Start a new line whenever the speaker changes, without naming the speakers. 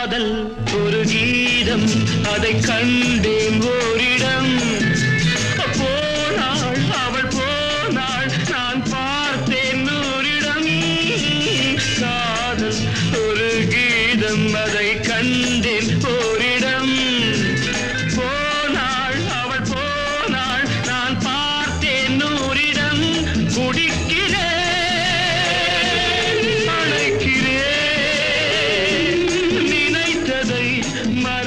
காதல் ஒரு கீதம் அதை கண்டேன் ஓரிடம் போனாள் அவள் போனாள் நான் பார்த்தேன் நூறிடம் காதல் ஒரு கீதம் அதை கண்டேன் ஓரிடம் போனாள் அவள் போனாள் நான் பார்த்தேன் நூறிடம் குடிக்கிறேன் அணைக்கிறேன் நினைத்ததை மற